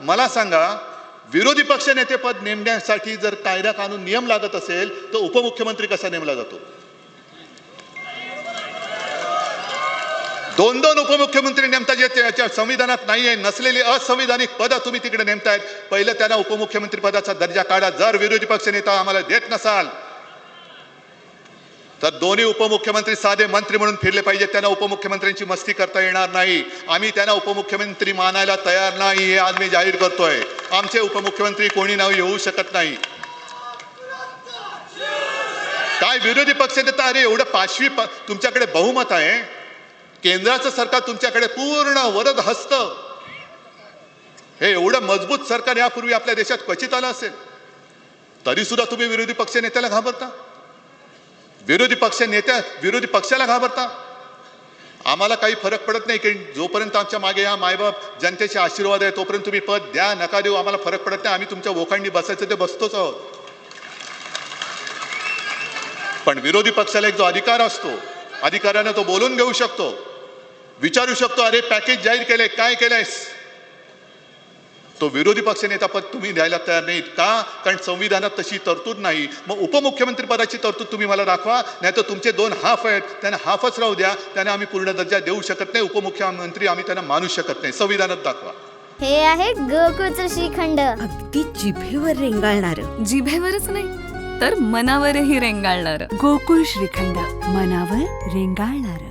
मला सांगा, विरोधी पक्ष नेते पद नेमण्यासाठी जर कायदा कानून नियम लागत असेल तर उपमुख्यमंत्री कसा नेमला जातो? दोन दोन उपमुख्यमंत्री नेमता जे त्याच्या संविधानात नाहीये, नसलेली असंविधानिक पदं तुम्ही तिकडे नेमतायत. पहिलं त्यांना उपमुख्यमंत्री पदाचा दर्जा काढा. जर विरोधी पक्ष नेता आम्हाला देत नसाल तर दोन्ही उपमुख्यमंत्री साधे मंत्री म्हणून फिरले पाहिजे. त्यांना उपमुख्यमंत्र्यांची मस्ती करता येणार नाही. आम्ही त्यांना उपमुख्यमंत्री मानायला तयार नाही, हे आज मी जाहीर करतोय. आमचे उपमुख्यमंत्री कोणी नाव येऊ शकत नाही. काय विरोधी पक्ष नेता, अरे एवढं पाचवी तुमच्याकडे बहुमत आहे, केंद्राचं सरकार तुमच्याकडे पूर्ण वरद हस्त, हे एवढं मजबूत सरकार यापूर्वी आपल्या देशात क्वचित आलं असेल, तरी सुद्धा तुम्ही विरोधी पक्ष नेत्याला घाबरता, विरोधी पक्षाला घाबरता. आम्हाला काही फरक पडत नाही की जोपर्यंत आमच्या मागे या मायबाप जनतेचे आशीर्वाद आहे तोपर्यंत तुम्ही पद द्या नका देऊ, आम्हाला फरक पडत नाही. आम्ही तुमच्या वोखांडी बसायचं ते बसतोच आहोत. पण विरोधी पक्षाला एक जो अधिकार असतो, अधिकाराने तो बोलून घेऊ शकतो, विचारू शकतो, अरे पॅकेज जाहीर केलंय, काय केलंयस? तो विरोधी पक्ष नेता पद तुम्ही द्यायला तयार नाहीत का? कारण संविधानात तशी तरतूद नाही. मग उपमुख्यमंत्री पदाची तरतूद तुम्ही मला दाखवा, नाही तर तुमचे दोन हाफ आहेत त्यांना हाफच राहू द्या. त्यांना आम्ही पूर्ण दर्जा देऊ शकत नाही, उपमुख्यमंत्री आम्ही त्यांना मानू शकत नाही. संविधानात दाखवा. हे आहे गोकुळचं श्रीखंड, अगदी जिभेवर रेंगाळणार. जिभेवरच नाही तर मनावरही रेंगाळणार. गोकुळ श्रीखंड, मनावर रेंगाळणार.